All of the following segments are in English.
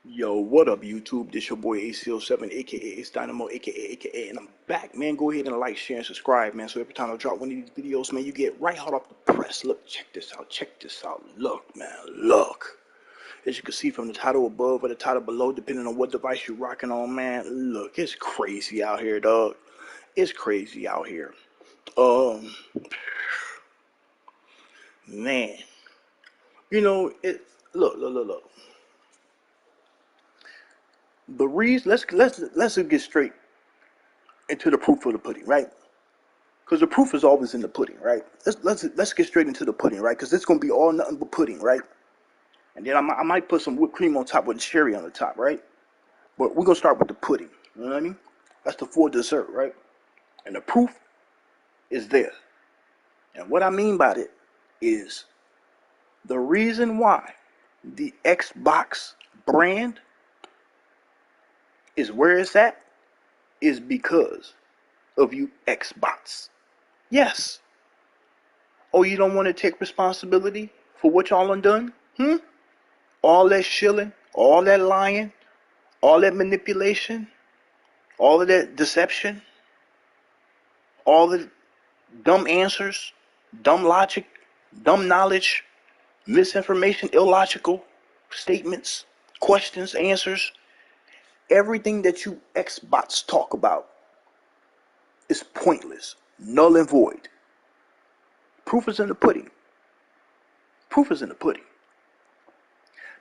Yo, what up, YouTube? This your boy ACO7, aka Ace Dynamo, aka, and I'm back, man. Go ahead and like, share, and subscribe, man. So every time I drop one of these videos, man, you get right hot off the press. Look, check this out, Look, man, look. As you can see from the title above or the title below, depending on what device you're rocking on, man, look, it's crazy out here, dog. It's crazy out here. Man, you know it. Look. The reason, let's get straight into the proof of the pudding, right? Because the proof is always in the pudding, right? Let's get straight into the pudding, right? Because it's gonna be all nothing but pudding, right? And then I might put some whipped cream on top with cherry on the top, right? But we're gonna start with the pudding. You know what I mean? That's the full dessert, right? And the proof is there. And what I mean by it is the reason why the Xbox brand is where it's at is because of you Xbox. Yes. Oh, you don't want to take responsibility for what y'all done? All that shilling, all that lying, all that manipulation, all of that deception, all the dumb answers, dumb logic, dumb knowledge, misinformation, illogical statements, questions, answers. Everything that you Xbox talk about is pointless, null and void. Proof is in the pudding. Proof is in the pudding.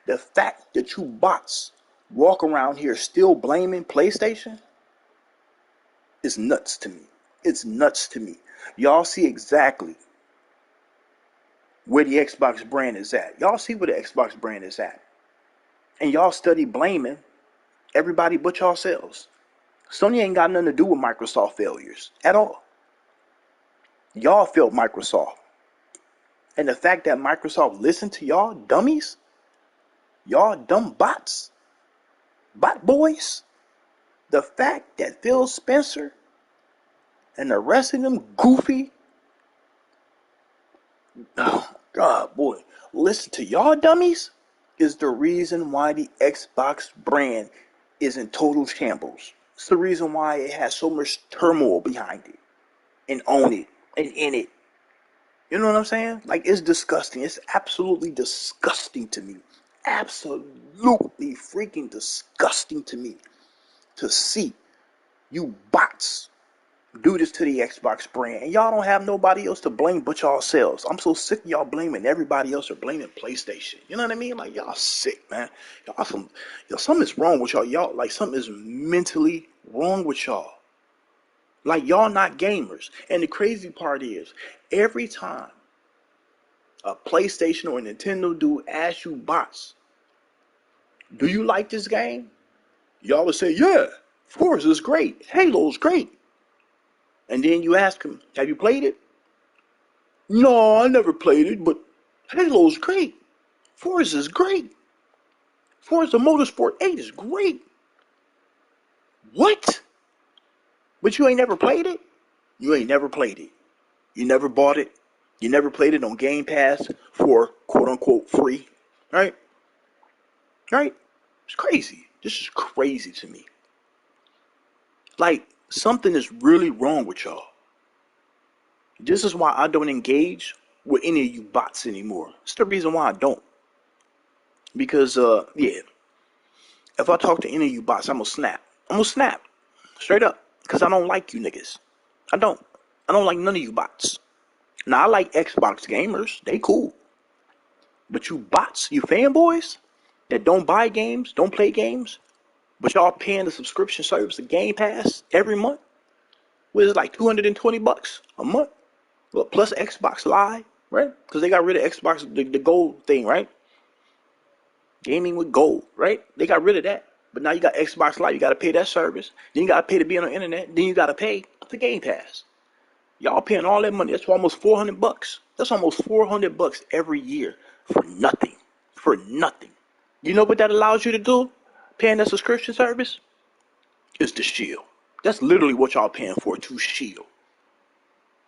The fact that you bots walk around here still blaming PlayStation is nuts to me. It's nuts to me. Y'all see exactly where the Xbox brand is at. Y'all see where the Xbox brand is at. And y'all study blaming everybody but yourselves. Sony ain't got nothing to do with Microsoft failures at all. Y'all failed Microsoft. And the fact that Microsoft listened to y'all dummies, y'all dumb bots, bot boys, the fact that Phil Spencer and the rest of them goofy, oh God, boy, listen to y'all dummies is the reason why the Xbox brand is in total shambles. It's the reason why it has so much turmoil behind it and on it and in it. You know what I'm saying? Like, it's disgusting. It's absolutely disgusting to me. Absolutely freaking disgusting to me to see you bots do this to the Xbox brand. And y'all don't have nobody else to blame but yourselves. I'm so sick of y'all blaming everybody else or blaming PlayStation. You know what I mean? Like, y'all sick, man. Something's wrong with y'all. Y'all, like, something is mentally wrong with y'all. Like, y'all not gamers. And the crazy part is, every time a PlayStation or a Nintendo dude asks you bots, do you like this game? Y'all would say, yeah, of course, it's great. Halo's great. And then you ask him, have you played it? No, I never played it, but Halo's great. Forza's great. Forza Motorsport 8 is great. What? But you ain't never played it? You ain't never played it. You never bought it. You never played it on Game Pass for quote-unquote free. Right? Right? It's crazy. This is crazy to me. Like, something is really wrong with y'all. This is why I don't engage with any of you bots anymore. It's the reason why I don't. Because, yeah, if I talk to any of you bots, I'm gonna snap. I'm gonna snap. Straight up. Because I don't like you niggas. I don't. I don't like none of you bots. Now, I like Xbox gamers. They cool. But you bots, you fanboys that don't buy games, don't play games, but y'all paying the subscription service, the Game Pass, every month, what is it, like $220 a month? Well, plus Xbox Live, right? Because they got rid of Xbox, the gold thing, right? Gaming with gold, right? They got rid of that. But now you got Xbox Live, you got to pay that service. Then you got to pay to be on the internet. Then you got to pay the Game Pass. Y'all paying all that money. That's almost $400. That's almost $400 every year for nothing. For nothing. You know what that allows you to do? Paying that subscription service? Is to shield. That's literally what y'all paying for, to shield.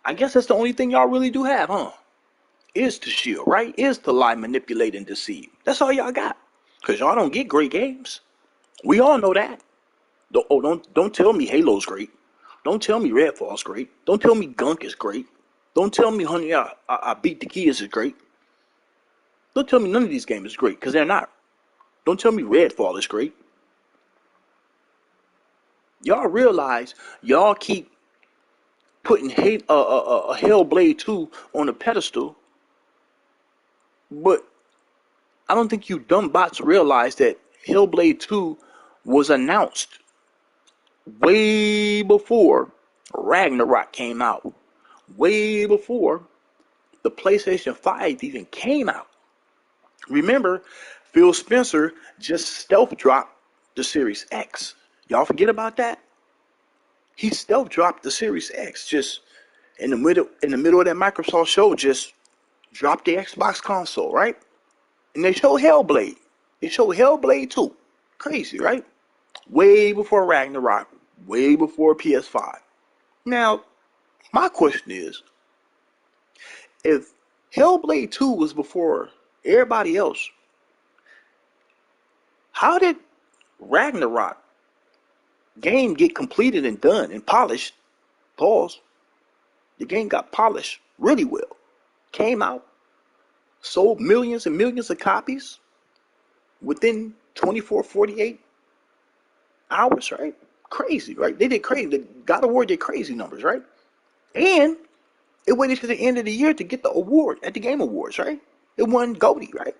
I guess that's the only thing y'all really do have, huh? Is to shield, right? Is to lie, manipulate, and deceive. That's all y'all got. Because y'all don't get great games. We all know that. Don't tell me Halo's great. Don't tell me Redfall's great. Don't tell me Gunk is great. Don't tell me Honey, I Beat the Kids is great. Don't tell me none of these games is great, because they're not. Don't tell me Redfall is great. Y'all realize y'all keep putting Hellblade 2 on a pedestal, but I don't think you dumb bots realize that Hellblade 2 was announced way before Ragnarok came out. Way before the PlayStation 5 even came out. Remember, Phil Spencer just stealth dropped the Series X. Y'all forget about that? He stealth dropped the Series X just in the middle of that Microsoft show, just dropped the Xbox console, right? And they show Hellblade. They show Hellblade 2. Crazy, right? Way before Ragnarok, way before PS5. Now, my question is, if Hellblade 2 was before everybody else, how did Ragnarok game get completed and done and polished? Pause. The game got polished really well. Came out, sold millions and millions of copies within 24, 48 hours, right? Crazy, right? They did crazy. The God of War did crazy numbers, right? And it waited to the end of the year to get the award at the Game Awards, right? It won GOTY, right?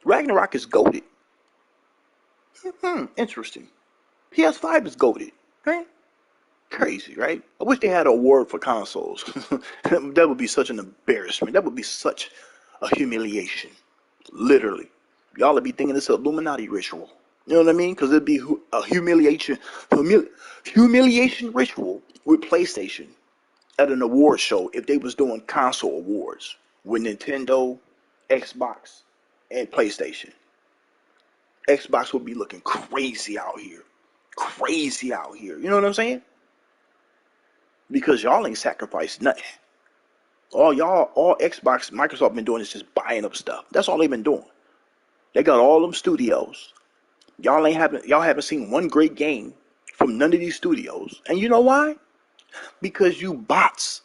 Ragnarok is GOATed. Interesting. PS5 is GOATed, right? Crazy, right? I wish they had an award for consoles. That would be such an embarrassment. That would be such a humiliation. Literally. Y'all would be thinking it's an Illuminati ritual. You know what I mean? Because it'd be a humiliation ritual with PlayStation at an award show if they was doing console awards with Nintendo, Xbox, and PlayStation. Xbox would be looking crazy out here. Crazy out here. You know what I'm saying? Because y'all ain't sacrificed nothing. All Xbox, Microsoft been doing is just buying up stuff. That's all they've been doing. They got all them studios. Y'all haven't seen one great game from none of these studios. And you know why? Because you bots,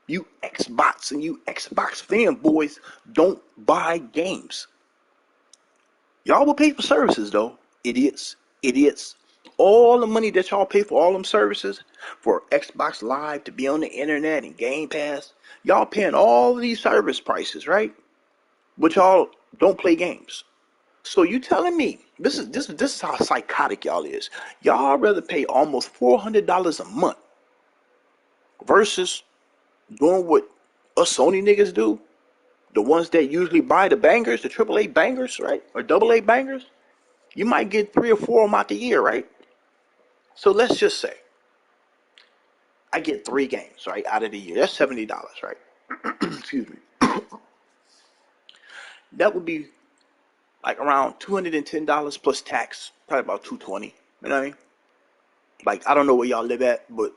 you Xbots and you Xbox fanboys don't buy games. Y'all will pay for services though. Idiots. Idiots. All the money that y'all pay for all them services, for Xbox Live to be on the internet and Game Pass, y'all paying all these service prices, right? But y'all don't play games. So you telling me this is how psychotic y'all is. Y'all rather pay almost $400 a month versus doing what us Sony niggas do, the ones that usually buy the bangers, the AAA bangers, right, or AA bangers. You might get 3 or 4 of them out the year, right? So let's just say I get 3 games, right, out of the year. That's $70, right? Excuse me. That would be like around $210 plus tax, probably about $220. You know what I mean? Like, I don't know where y'all live at, but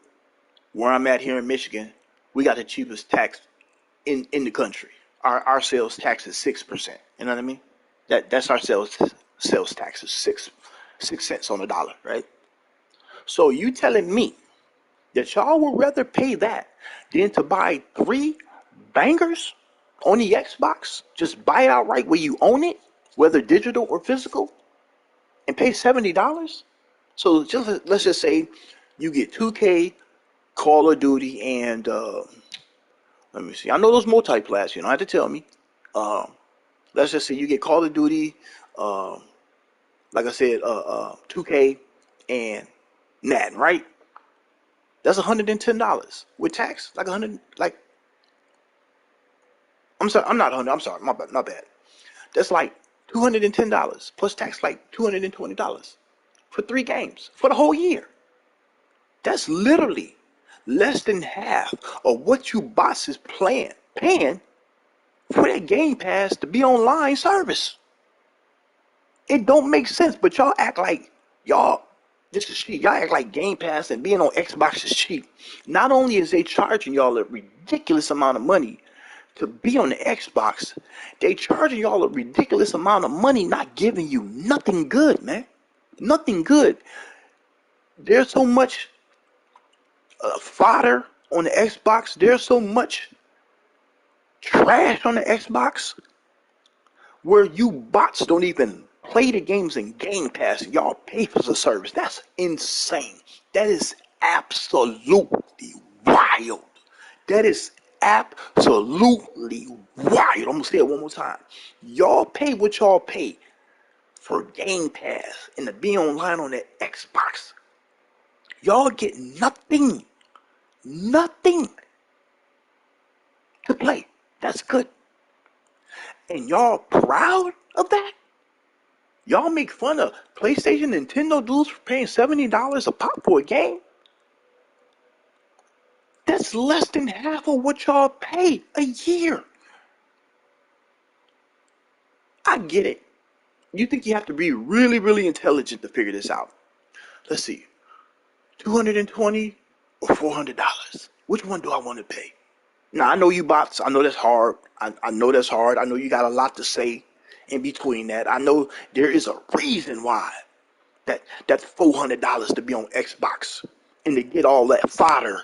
where I'm at here in Michigan, we got the cheapest tax in the country. Our sales tax is 6%. You know what I mean? That's our sales tax is 6 cents on the dollar, right? So you telling me that y'all would rather pay that than to buy 3 bangers on the Xbox? Just buy it outright where you own it, whether digital or physical, and pay $70? So let's just say you get 2K, Call of Duty, and let me see. I know those multiplats. You don't have to tell me. Um, let's just say you get Call of Duty, um, like I said, 2K, and Madden, right? That's $110 with tax. Like 100. Like, I'm sorry. I'm not 100. I'm sorry. My bad. That's like $210 plus tax, like $220 for 3 games for the whole year. That's literally less than half of what you bots is paying for that Game Pass to be online service. It don't make sense, but y'all act like y'all this is cheap. Y'all act like Game Pass and being on Xbox is cheap. Not only is they charging y'all a ridiculous amount of money to be on the Xbox, they charging y'all a ridiculous amount of money, not giving you nothing good, man. Nothing good. There's so much fodder on the Xbox. There's so much trash on the Xbox where you bots don't even play the games in Game Pass. Y'all pay for the service. That's insane. That is absolutely wild. That is absolutely wild. I'm gonna say it one more time. Y'all pay what y'all pay for Game Pass and to be online on that Xbox. Y'all get nothing, nothing to play. That's good. And y'all proud of that? Y'all make fun of PlayStation, Nintendo dudes for paying $70 a pop for a game? That's less than half of what y'all pay a year. I get it. You think you have to be really, really intelligent to figure this out. Let's see. $220 or $400? Which one do I want to pay? Now, I know you bots. I know that's hard. I know that's hard. I know you got a lot to say in between that. I know there is a reason why that's $400 to be on Xbox and to get all that fodder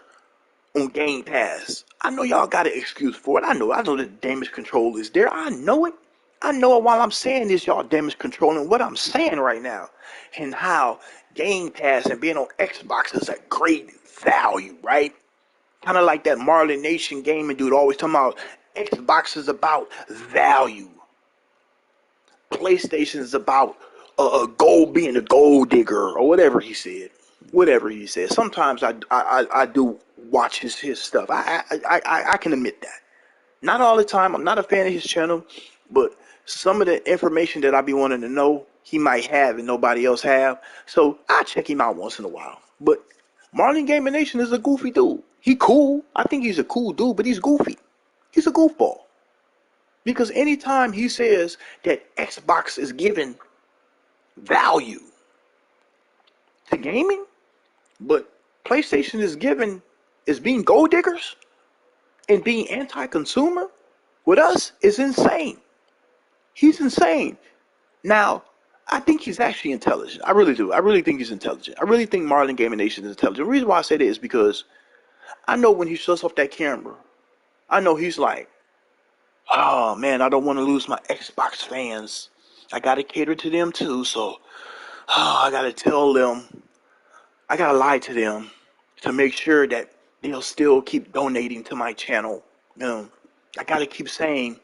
on Game Pass. I know y'all got an excuse for it. I know the damage control is there. I know it. I know it while I'm saying this, y'all damage controlling what I'm saying right now. And how Game Pass and being on Xbox is a great value, right? Kind of like that Marlin Nation gaming dude always talking about Xbox is about value. PlayStation is about a gold being a gold digger or whatever he said. Whatever he said. Sometimes I do watch his stuff. I can admit that. Not all the time. I'm not a fan of his channel, but some of the information that I be wanting to know he might have and nobody else have. So I check him out once in a while. But Marlon Gaming Nation is a goofy dude. He cool. I think he's a cool dude, but he's goofy. He's a goofball. Because anytime he says that Xbox is giving value to gaming, but PlayStation is being gold diggers and being anti-consumer with us is insane. He's insane. Now, I think he's actually intelligent. I really do. I really think he's intelligent. I really think Marlon Gaming Nation is intelligent. The reason why I say that is because I know when he shuts off that camera, I know he's like, oh man, I don't want to lose my Xbox fans. I gotta cater to them too, so I gotta tell them, I gotta lie to them to make sure that they'll still keep donating to my channel. You know, I gotta keep saying,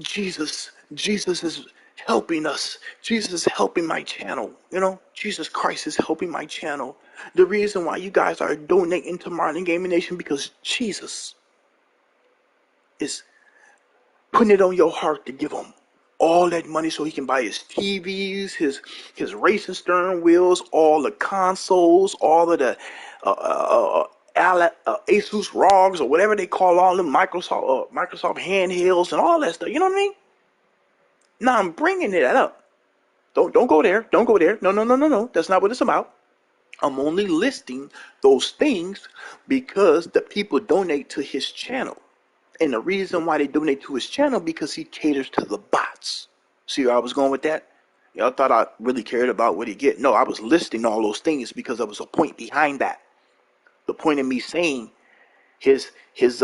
Jesus is helping us. Jesus is helping my channel. You know, Jesus Christ is helping my channel. The reason why you guys are donating to Marlon Gaming Nation because Jesus is putting it on your heart to give him all that money so he can buy his TVs, his racing steering wheels, all the consoles, all of the Asus ROGs or whatever they call all them Microsoft handhelds and all that stuff. You know what I mean? Now I'm bringing it up. Don't go there. Don't go there. No, no, no, no, no. That's not what it's about. I'm only listing those things because the people donate to his channel. And the reason why they donate to his channel because he caters to the bots. See where I was going with that? Y'all thought I really cared about what he get. No, I was listing all those things because there was a point behind that. The point of me saying his his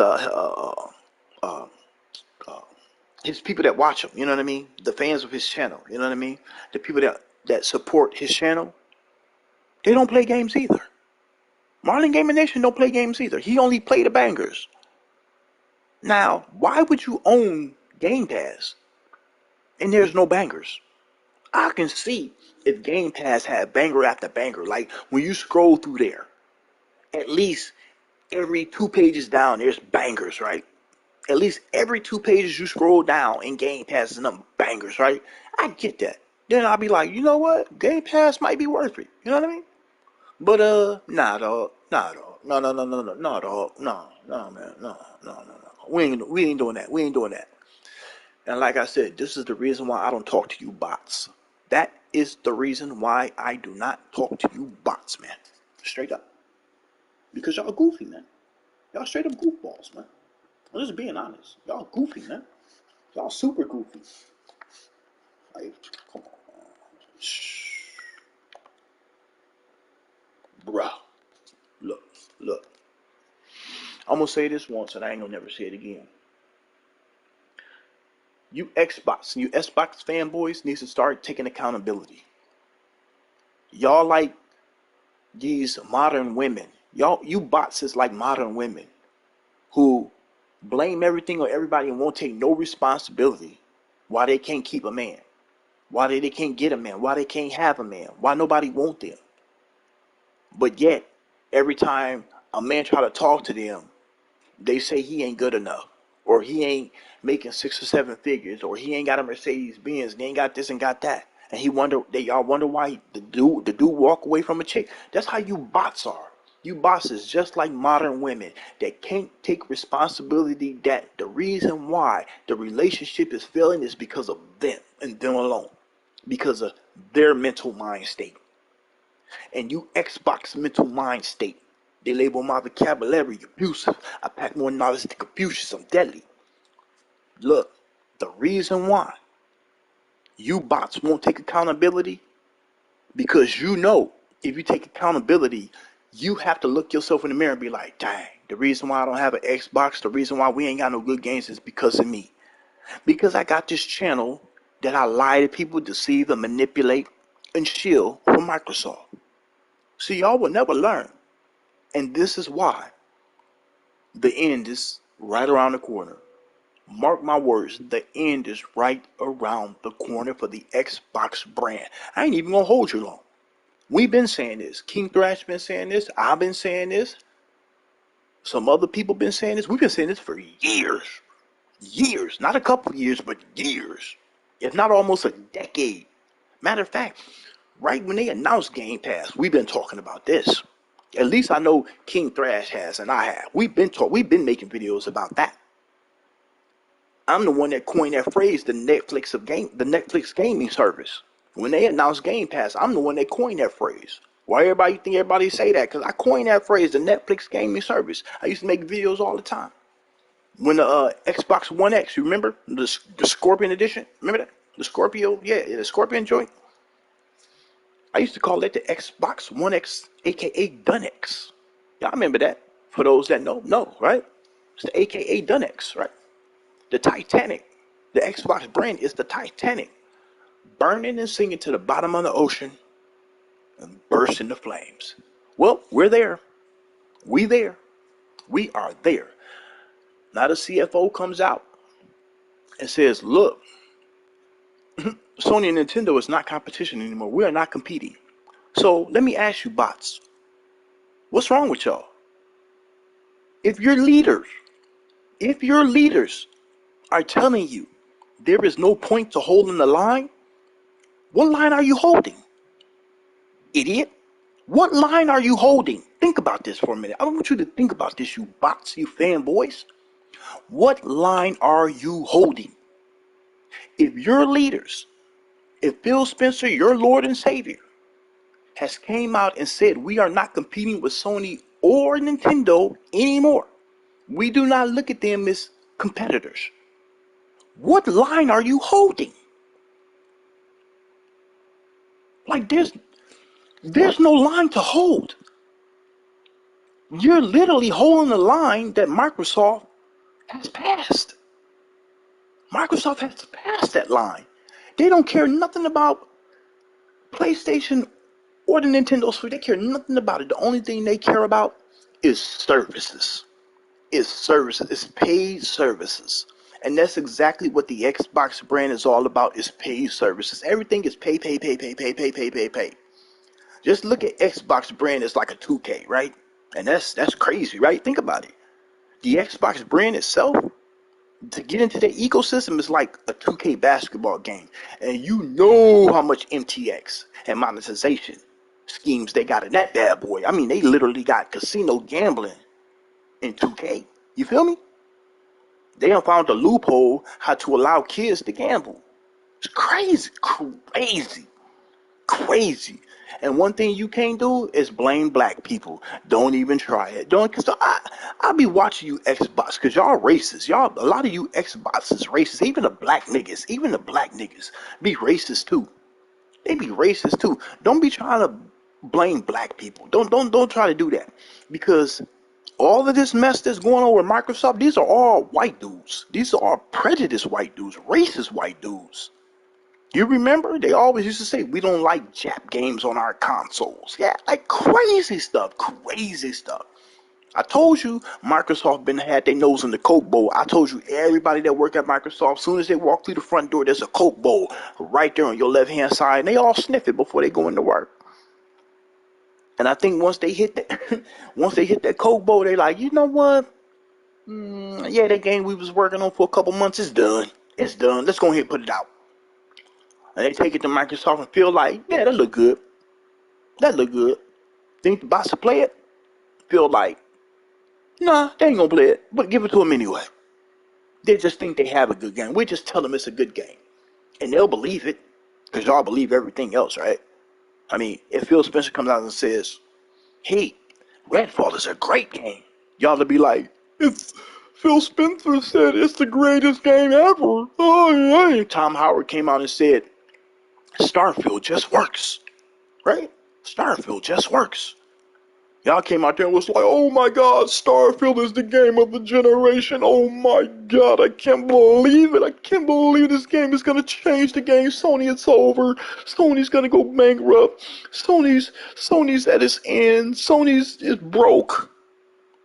people that watch him, you know what I mean? The fans of his channel, you know what I mean? The people that support his channel, they don't play games either. Marlon Gaming Nation don't play games either. He only play the bangers. Now, why would you own Game Pass and there's no bangers? I can see if Game Pass had banger after banger. Like when you scroll through there, at least every 2 pages down, there's bangers, right? At least every 2 pages you scroll down in Game Pass is them bangers, right? I get that. Then I'll be like, you know what? Game Pass might be worth it. You know what I mean? But nah, dog, nah, dog, no, no, no, no, no, no, dog, no, no, man, no, no, no, no. We ain't doing that. We ain't doing that. And like I said, this is the reason why I don't talk to you bots. That is the reason why I do not talk to you bots, man. Straight up. Because y'all goofy, man. Y'all straight up goofballs, man. I'm just being honest. Y'all goofy, man. Y'all super goofy. Like, come on. Shh. I'm gonna say this once, and I ain't gonna never say it again. You Xbox and you Xbox fanboys needs to start taking accountability. Y'all like these modern women. You bots is like modern women who blame everything on everybody and won't take no responsibility. Why they can't keep a man? Why they can't get a man? Why they can't have a man? Why nobody want them? But yet, every time a man try to talk to them, they say he ain't good enough, or he ain't making 6 or 7 figures, or he ain't got a Mercedes Benz, and he ain't got this and got that, and y'all wonder why the dude walk away from a chick. That's how you bots are. You bots is just like modern women that can't take responsibility. That the reason why the relationship is failing is because of them and them alone, because of their mental mind state. And you Xbox mental mind state. They label my vocabulary abusive. I pack more knowledge than Confucius. I'm deadly. Look, the reason why you bots won't take accountability, because you know if you take accountability, you have to look yourself in the mirror and be like, dang, the reason why I don't have an Xbox, the reason why we ain't got no good games is because of me. Because I got this channel that I lie to people, deceive and manipulate and shield for Microsoft. See, y'all will never learn. And this is why the end is right around the corner. Mark my words, the end is right around the corner for the Xbox brand. I ain't even gonna hold you long. We've been saying this. King Thrash been saying this. I've been saying this. Some other people been saying this. We've been saying this for years. Years. Not a couple of years, but years. If not almost a decade. Matter of fact, right when they announced Game Pass, we've been talking about this. At least I know King Thrash has and I have. We've been making videos about that. I'm the one that coined that phrase, the Netflix gaming service. When they announced Game Pass, I'm the one that coined that phrase. Why everybody think everybody say that? Because I coined that phrase, the Netflix gaming service. I used to make videos all the time. When the Xbox One X, you remember the Scorpion edition? Remember that? The Scorpio, yeah, the Scorpion joint. I used to call it the Xbox One X, aka Dunex. Y'all remember that? For those that know, right? It's the aka Dunex, right? The Titanic. The Xbox brand is the Titanic, burning and sinking to the bottom of the ocean and burst into flames. Well, we're there. We there. We are there. Now the CFO comes out and says, look, Sony and Nintendo is not competition anymore. We are not competing. So let me ask you, bots, what's wrong with y'all? If your leaders are telling you there is no point to holding the line, what line are you holding? Idiot. What line are you holding? Think about this for a minute. I want you to think about this, you bots, you fanboys. What line are you holding? If your leaders, if Phil Spencer, your Lord and Savior, has came out and said we are not competing with Sony or Nintendo anymore, we do not look at them as competitors. What line are you holding? Like there's no line to hold. You're literally holding the line that Microsoft has passed. Microsoft has passed that line. They don't care nothing about PlayStation or the Nintendo Switch. They care nothing about it. The only thing they care about is services. It's paid services. And that's exactly what the Xbox brand is all about, is paid services. Everything is pay, pay, pay, pay, pay, pay, pay, pay, pay. Just look at Xbox brand as like a 2K, right? And that's crazy, right? Think about it. The Xbox brand itself, to get into the ecosystem, is like a 2K basketball game. And you know how much MTX and monetization schemes they got in that bad boy. I mean, they literally got casino gambling in 2K. You feel me? They have found a loophole how to allow kids to gamble. It's crazy, crazy, crazy. And one thing you can't do is blame black people. Don't even try it. Don't, cause I'll be watching you Xbox, cause y'all racist. Y'all, a lot of you Xbox is racist. Even the black niggas be racist too. They be racist too. Don't be trying to blame black people. Don't try to do that, because All of this mess that's going on with Microsoft, these are all white dudes. These are all prejudiced white dudes, racist white dudes. You remember? They always used to say, we don't like Jap games on our consoles. Yeah, like crazy stuff, crazy stuff. I told you Microsoft been had their nose in the Coke Bowl. I told you everybody that work at Microsoft, as soon as they walk through the front door, there's a Coke Bowl right there on your left-hand side, and they all sniff it before they go into work. And I think once they hit that, once they hit that Coke Bowl, they like, you know what? Yeah, that game we was working on for a couple months is done. It's done. Let's go ahead and put it out. And they take it to Microsoft and feel like, yeah, that look good. That look good. Think the boss to play it? Feel like, nah, they ain't gonna play it, but give it to them anyway. They just think they have a good game. We just tell them it's a good game. And they'll believe it, because y'all believe everything else, right? I mean, if Phil Spencer comes out and says, hey, Redfall is a great game, y'all will be like, it's Phil Spencer said it's the greatest game ever. Oh, yeah. Tom Howard came out and said, Starfield just works, right? Starfield just works. Y'all came out there and was like, oh my God, Starfield is the game of the generation. Oh my God, I can't believe it. I can't believe this game is going to change the game. Sony, it's over. Sony's going to go bankrupt. Sony's at its end. Sony's is broke.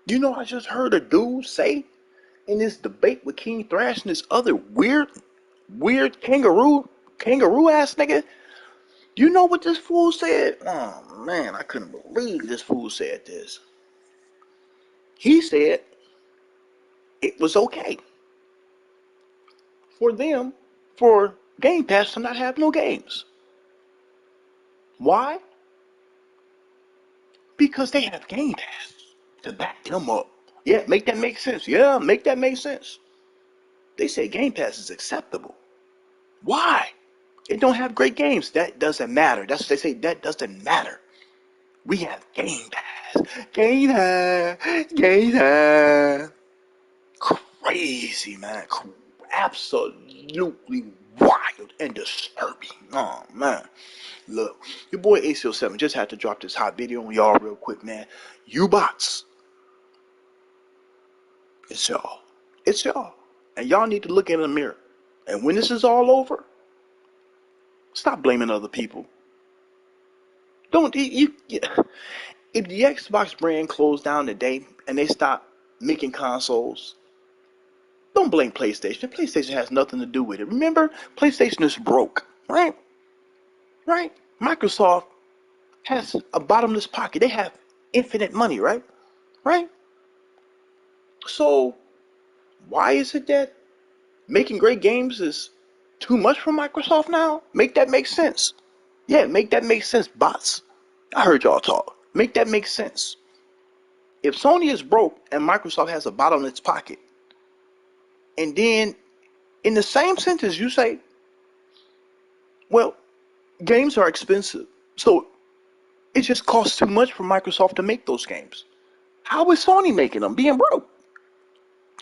You know, I just heard a dude say in this debate with King Thrash and this other weird kangaroo ass nigga. You know what this fool said? Oh man, I couldn't believe this fool said this. He said it was okay for them, for Game Pass to not have no games. Why? Because they have Game Pass to back them up. Yeah, make that make sense. Yeah, make that make sense. They say Game Pass is acceptable. Why? It don't have great games. That doesn't matter. That's what they say. That doesn't matter. We have Game Pass. Game Pass. Game Pass. Crazy, man. Absolutely wild and disturbing. Oh, man. Look, your boy ACO7 just had to drop this hot video on y'all real quick, man. You bots. It's y'all. It's y'all. And y'all need to look in the mirror. And when this is all over, stop blaming other people. Don't if the Xbox brand closed down today and they stop making consoles, don't blame PlayStation. PlayStation has nothing to do with it. Remember, PlayStation is broke, right? Right? Microsoft has a bottomless pocket. They have infinite money, right? Right? So why is it that making great games is too much for Microsoft now? Make that make sense. Yeah, make that make sense, bots. I heard y'all talk. Make that make sense. If Sony is broke and Microsoft has a bottomless pocket, and then in the same sentence you say, well, games are expensive, so it just costs too much for Microsoft to make those games. How is Sony making them, being broke?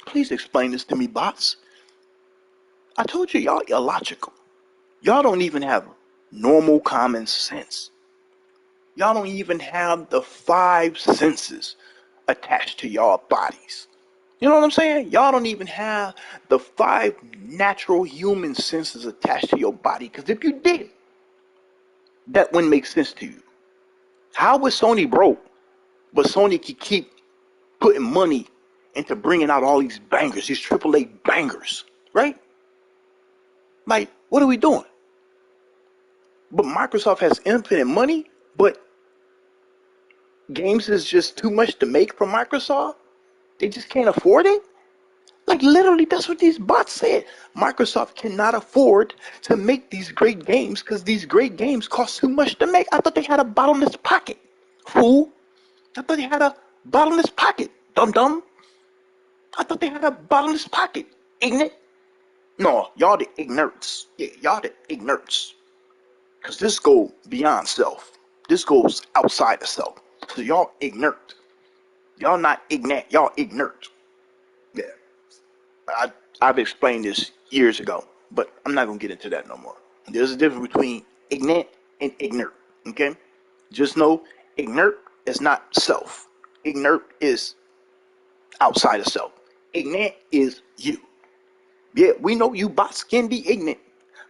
Please explain this to me, bots. I told you, y'all illogical. Y'all don't even have normal common sense. Y'all don't even have the 5 senses attached to y'all bodies. You know what I'm saying? Y'all don't even have the 5 natural human senses attached to your body. Because if you did, that wouldn't make sense to you. How was Sony broke, but Sony could keep putting money into bringing out all these bangers, these AAA bangers, right? Like, what are we doing? But Microsoft has infinite money, but games is just too much to make for Microsoft? They just can't afford it? Like, literally, that's what these bots said. Microsoft cannot afford to make these great games because these great games cost too much to make. I thought they had a bottomless pocket, fool. I thought they had a bottomless pocket, dum-dum. I thought they had a bottomless pocket, ignorant. No, y'all the ignorants. Yeah, y'all the ignorants. Because this goes beyond self. This goes outside of self. So y'all ignorant. Y'all not ignorant. Y'all ignorant. Yeah. I've explained this years ago, but I'm not going to get into that no more. There's a difference between ignorant and ignorant, okay? Just know ignorant is not self. Ignorant is outside of self. Ignorant is you. Yeah, we know you bots can be ignorant,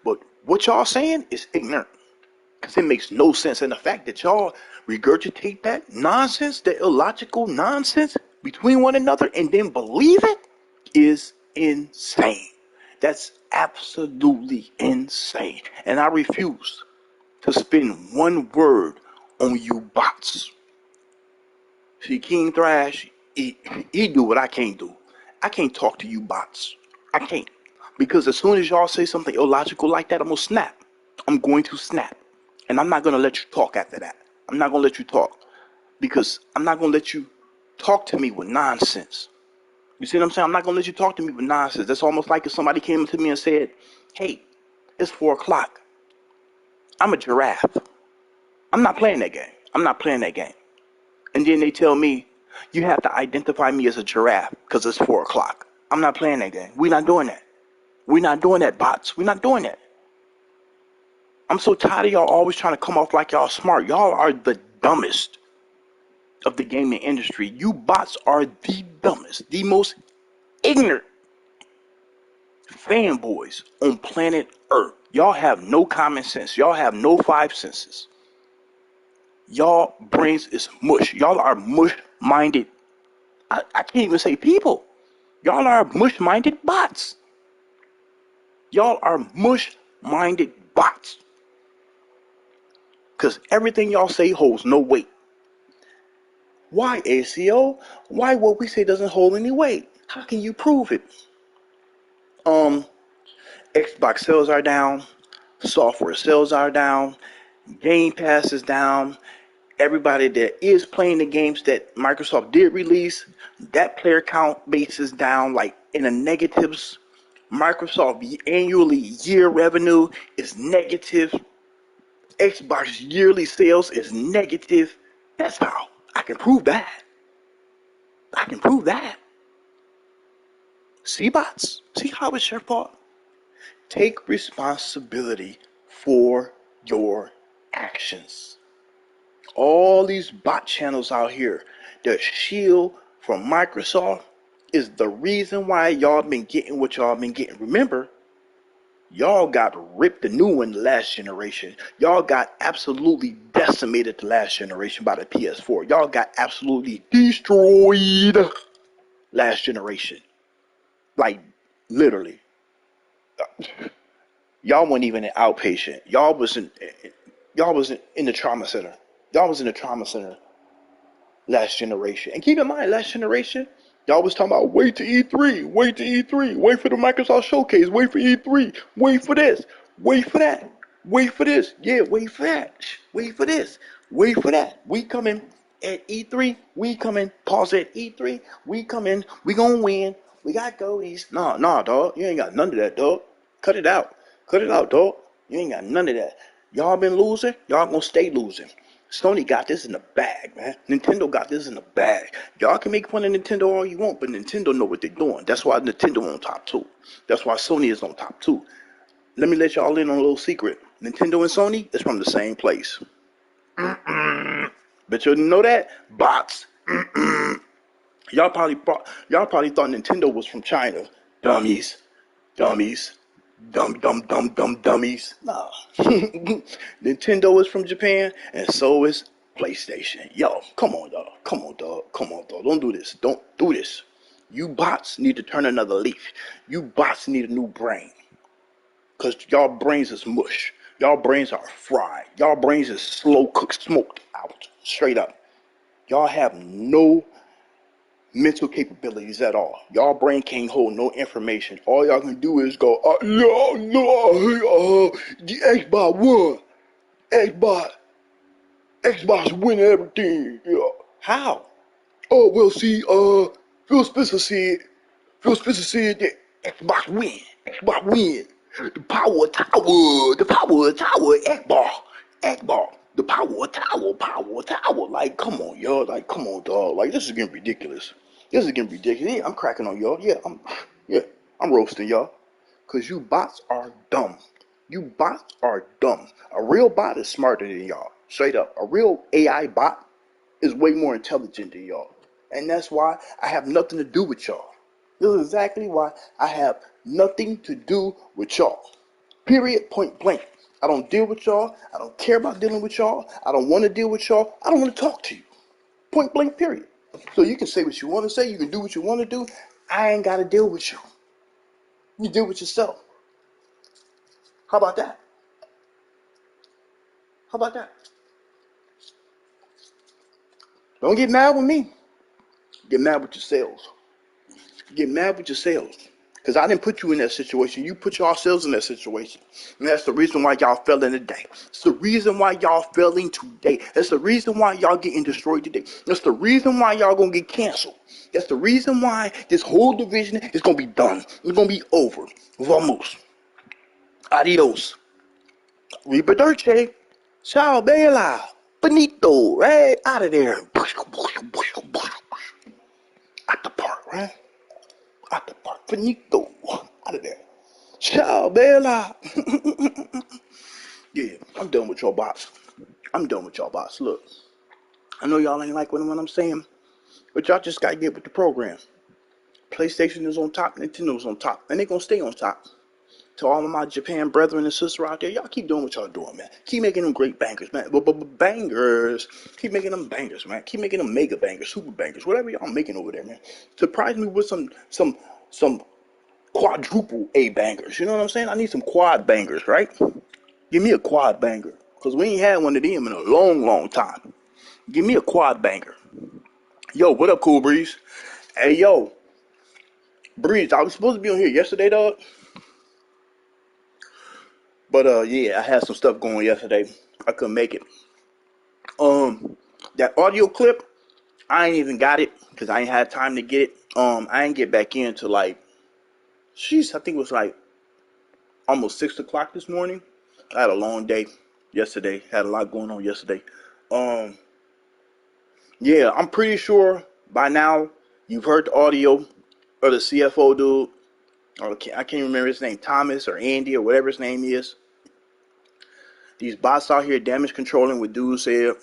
but what y'all saying is ignorant. Because it makes no sense. And the fact that y'all regurgitate that nonsense, that illogical nonsense between one another and then believe it is insane. That's absolutely insane. And I refuse to spend one word on you bots. See, King Thrash, he do what I can't do. I can't talk to you bots. I can't. Because as soon as y'all say something illogical like that, I'm going to snap. I'm going to snap. And I'm not going to let you talk after that. I'm not going to let you talk. Because I'm not going to let you talk to me with nonsense. You see what I'm saying? I'm not going to let you talk to me with nonsense. That's almost like if somebody came to me and said, hey, it's 4 o'clock. I'm a giraffe. I'm not playing that game. I'm not playing that game. And then they tell me, you have to identify me as a giraffe because it's 4 o'clock. I'm not playing that game. We're not doing that. We're not doing that, bots. We're not doing that. I'm so tired of y'all always trying to come off like y'all smart. Y'all are the dumbest of the gaming industry. You bots are the dumbest, the most ignorant fanboys on planet Earth. Y'all have no common sense. Y'all have no 5 senses. Y'all brains is mush. Y'all are mush-minded. I can't even say people. Y'all are mush-minded bots. Y'all are mush-minded bots. Because everything y'all say holds no weight. Why, ACO? Why what we say doesn't hold any weight? How can you prove it? Xbox sales are down. Software sales are down. Game Pass is down. Everybody that is playing the games that Microsoft did release, that player count base is down like in the negatives. Microsoft annually year revenue is negative. Xbox yearly sales is negative. That's how I can prove that. I can prove that. See, bots? See how it's your fault? Take responsibility for your actions. All these bot channels out here that shield from Microsoft is the reason why y'all been getting what y'all been getting. Remember, y'all got ripped a new one last generation. Y'all got absolutely decimated the last generation by the PS4. Y'all got absolutely destroyed last generation. Like, literally. Y'all weren't even an outpatient. Y'all wasn't in the trauma center. Y'all was in the trauma center last generation. And keep in mind, last generation, y'all was talking about wait to E3, wait to E3, wait for the Microsoft Showcase, wait for E3, wait for this, wait for that, wait for this, yeah, wait for that, wait for this, wait for that. We coming at E3, we coming, pause at E3, we coming, we gonna win, we got goalies. Nah, dog, you ain't got none of that, dog. Cut it out, dog. You ain't got none of that. Y'all been losing, y'all gonna stay losing. Sony got this in the bag, man. Nintendo got this in the bag. Y'all can make fun of Nintendo all you want, but Nintendo know what they're doing. That's why Nintendo on top 2. That's why Sony is on top 2. Let me let y'all in on a little secret. Nintendo and Sony is from the same place. Bet you didn't know that? Bots. Y'all probably thought Nintendo was from China. Dummies. Dummies. Nah. Nintendo is from Japan, and so is PlayStation. Yo, come on, dog. Don't do this. Don't do this. You bots need to turn another leaf. You bots need a new brain. Because y'all brains is mush. Y'all brains are fried. Y'all brains is slow cooked, smoked out. Straight up. Y'all have no mental capabilities at all. Y'all brain can't hold no information. All y'all can do is go, the Xbox won. Xbox win everything. Yeah. How? Oh, well, see, Phil Spencer said that Xbox win. The power of tower, Xbox. The power tower. Like, come on, y'all. Like, come on, dog. Like, this is getting ridiculous. Yeah, I'm cracking on y'all. I'm roasting y'all. Cause you bots are dumb. A real bot is smarter than y'all. Straight up. A real AI bot is way more intelligent than y'all. And that's why I have nothing to do with y'all. This is exactly why I have nothing to do with y'all. Period, point blank. I don't deal with y'all. I don't care about dealing with y'all. I don't want to deal with y'all. I don't want to talk to you. Point blank, period. So you can say what you want to say. You can do what you want to do. I ain't got to deal with you. You deal with yourself. How about that? How about that? Don't get mad with me. Get mad with yourselves. Get mad with yourselves. Because I didn't put you in that situation. You put yourselves in that situation. And that's the reason why y'all failing today. It's the reason why y'all failing today. That's the reason why y'all getting destroyed today. That's the reason why y'all going to get canceled. That's the reason why this whole division is going to be done. It's going to be over. Vamos. Adios. Ribadurce. Ciao, bella. Benito. Right? Out of there. Out the park, right? Out the park. Benito. Out of there. Ciao, bella. Yeah, I'm done with y'all bots. I'm done with y'all bots. Look, I know y'all ain't like what I'm saying, but y'all just gotta get with the program. PlayStation is on top, Nintendo's on top, and they gonna stay on top. To all of my Japan brethren and sisters out there, y'all keep doing what y'all doing, man. Keep making them great bangers, man. Bangers. Keep making them bangers, man. Keep making them mega bangers, super bangers, whatever y'all making over there, man. Surprise me with some quadruple A bangers. You know what I'm saying? I need some quad bangers, right? Give me a quad banger. Because we ain't had one of them in a long, long time. Give me a quad banger. Yo, what up, Cool Breeze? Hey, yo. Breeze, I was supposed to be on here yesterday, dog. But, yeah, I had some stuff going yesterday. I couldn't make it. That audio clip, I ain't even got it. Because I ain't had time to get it. I ain't get back in till like, I think it was like almost 6 o'clock this morning. I had a long day yesterday. Had a lot going on yesterday. Yeah, I'm pretty sure by now you've heard the audio of the CFO dude. Or I can't remember his name, Thomas or Andy or whatever his name is. These bots out here damage controlling what dude said,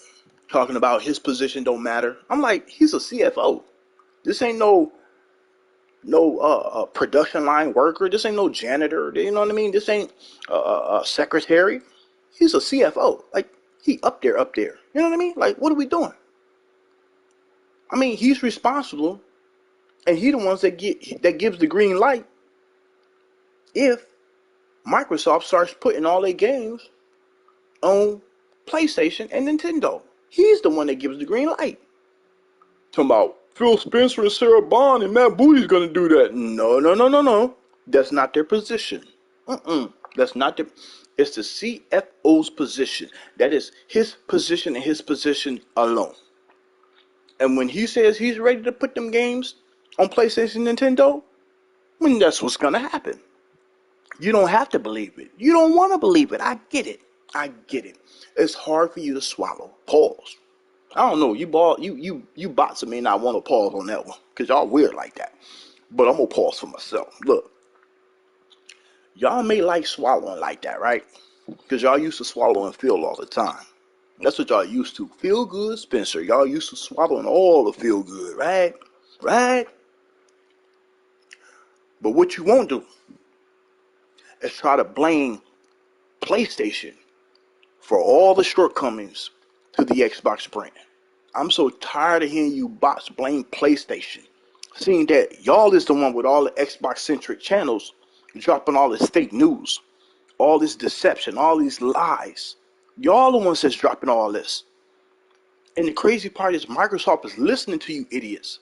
talking about his position don't matter. I'm like, he's a CFO. This ain't no production line worker. This ain't no janitor. You know what I mean? This ain't a secretary. He's a CFO. Like, he up there. You know what I mean? Like, what are we doing? I mean, he's responsible, and he the ones that gives the green light if Microsoft starts putting all their games on PlayStation and Nintendo. He's the one that gives the green light. Talking about Phil Spencer and Sarah Bond and Matt Booty's gonna do that. No. That's not their position. That's not their. It's the CFO's position. That is his position and his position alone. And when he says he's ready to put them games on PlayStation and Nintendo, that's what's gonna happen. You don't have to believe it. You don't want to believe it. I get it. It's hard for you to swallow. Pause. I don't know. You bots may not want to pause on that one because y'all weird like that. But I'm gonna pause for myself. Look, y'all may like swallowing like that, right? Because y'all used to swallow and feel all the time. That's what y'all used to. Feel good, Spencer. Y'all used to swallowing all the feel good, right? Right? But what you won't do is try to blame PlayStation for all the shortcomings to the Xbox brand. I'm so tired of hearing you bots blame PlayStation, seeing that y'all is the one with all the Xbox-centric channels dropping all this fake news, all this deception, all these lies. Y'all the ones that's dropping all this. And the crazy part is Microsoft is listening to you idiots.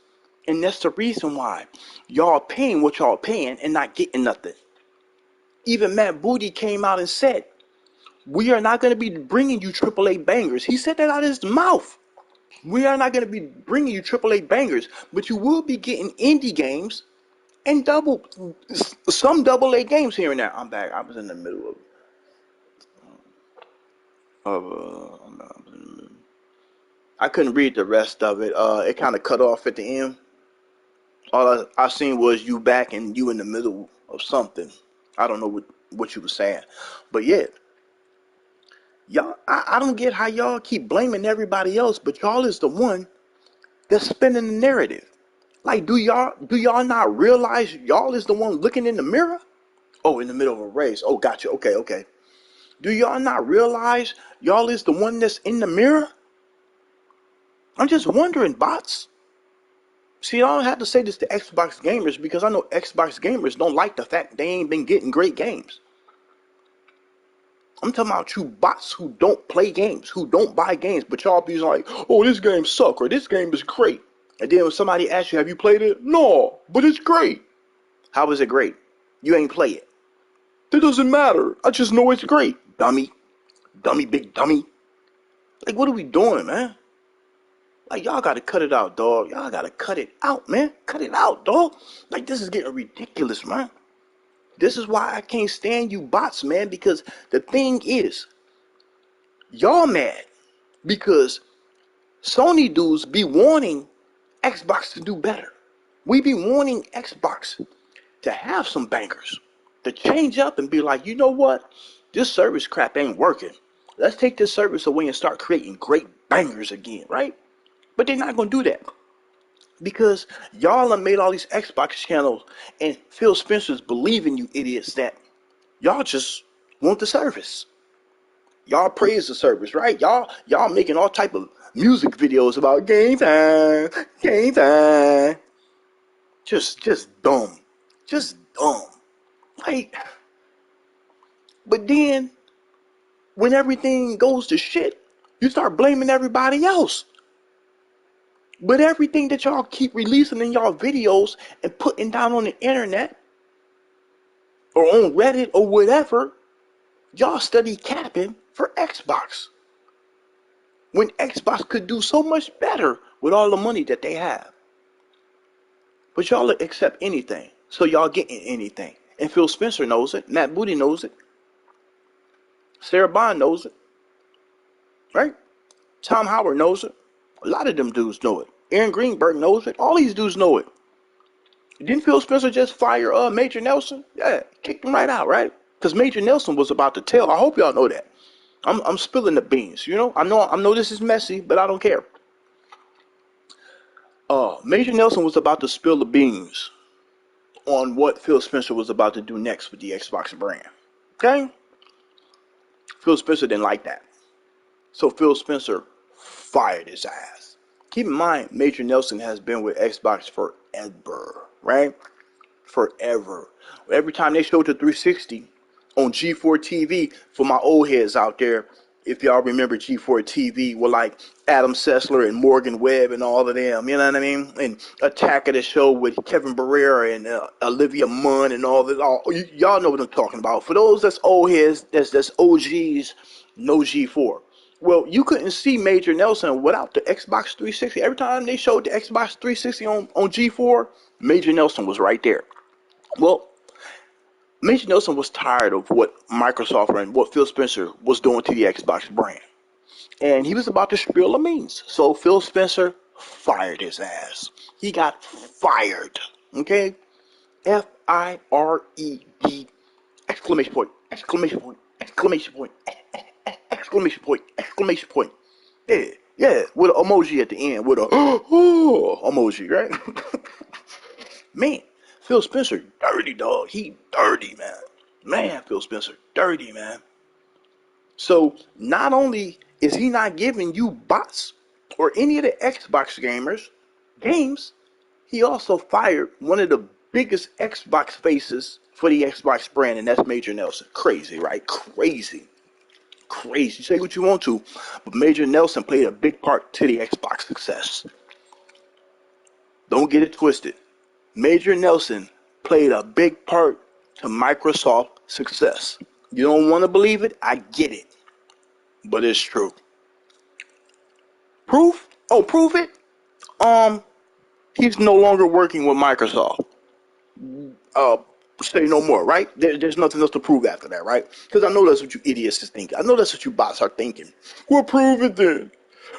And that's the reason why y'all paying what y'all paying and not getting nothing. Even Matt Booty came out and said, we are not going to be bringing you AAA bangers. He said that out of his mouth. We are not going to be bringing you AAA bangers, but you will be getting indie games and some AA games here and there. I'm back. I was in the middle I couldn't read the rest of it. It kind of cut off at the end. All I seen was you back and you in the middle of something. I don't know what you were saying, but yeah, y'all. I don't get how y'all keep blaming everybody else, but y'all is the one that's spinning the narrative. Like, do y'all not realize y'all is the one looking in the mirror? Oh, in the middle of a race. Oh, gotcha. Okay, okay. Do y'all not realize y'all is the one that's in the mirror? I'm just wondering, bots. See, I don't have to say this to Xbox gamers because I know Xbox gamers don't like the fact they ain't been getting great games. I'm talking about you bots who don't play games, who don't buy games, but y'all be like, oh, this game suck or this game is great. And then when somebody asks you, have you played it? No, but it's great. How is it great? You ain't play it. That doesn't matter. I just know it's great. Dummy. Dummy, big dummy. Like, what are we doing, man? Like, y'all gotta cut it out, dog. Y'all gotta cut it out, man. Cut it out, dog. Like, this is getting ridiculous, man. This is why I can't stand you bots, man, because the thing is, y'all mad because Sony dudes be wanting Xbox to do better. We be wanting Xbox to have some bangers, to change up and be like, you know what? This service crap ain't working. Let's take this service away and start creating great bangers again, right? But they're not going to do that because y'all have made all these Xbox channels and Phil Spencer's believing you idiots that y'all just want the service. Y'all praise the service, right? Y'all making all type of music videos about game time, game time. Just dumb. Just dumb. Like, but then when everything goes to shit, you start blaming everybody else. But everything that y'all keep releasing in y'all videos and putting down on the internet or on Reddit or whatever, y'all study capping for Xbox. When Xbox could do so much better with all the money that they have. But y'all accept anything. So y'all getting anything. And Phil Spencer knows it. Matt Booty knows it. Sarah Bond knows it. Right? Tom Howard knows it. A lot of them dudes know it. Aaron Greenberg knows it. All these dudes know it. Didn't Phil Spencer just fire Major Nelson? Yeah, kicked him right out, right? Because Major Nelson was about to tell. I hope y'all know that. I'm spilling the beans, you know? I know this is messy, but I don't care. Major Nelson was about to spill the beans on what Phil Spencer was about to do next with the Xbox brand. Okay? Phil Spencer didn't like that. So Phil Spencer fired his ass. Keep in mind, Major Nelson has been with Xbox forever, right? Forever. Every time they showed the 360 on G4 TV, for my old heads out there, if y'all remember G4 TV, with like Adam Sessler and Morgan Webb and all of them, you know what I mean? And Attack of the Show with Kevin Barrera and Olivia Munn and all that. Y'all know what I'm talking about. For those that's old heads, that's OGs, no G4. Well, you couldn't see Major Nelson without the Xbox 360. Every time they showed the Xbox 360 on G4, Major Nelson was right there. Well, Major Nelson was tired of what Microsoft and what Phil Spencer was doing to the Xbox brand. And he was about to spill the beans. So Phil Spencer fired his ass. He got fired. Okay? F-I-R-E-D, exclamation point, exclamation point, exclamation point, exclamation point, exclamation point. Yeah, with an emoji at the end, with a emoji, right? Man, Phil Spencer, dirty dog. He dirty, man. Man, Phil Spencer, dirty, man. So not only is he not giving you bots or any of the Xbox gamers games, he also fired one of the biggest Xbox faces for the Xbox brand, and that's Major Nelson. Crazy, right? Crazy. Crazy. Say what you want to, but Major Nelson played a big part to the Xbox success. Don't get it twisted. Major Nelson played a big part to Microsoft's success. You don't want to believe it? I get it. But it's true. Proof? Oh, prove it? He's no longer working with Microsoft. Say no more, right? There's nothing else to prove after that, right? Because I know that's what you idiots is thinking. I know that's what you bots are thinking. Well, prove it then.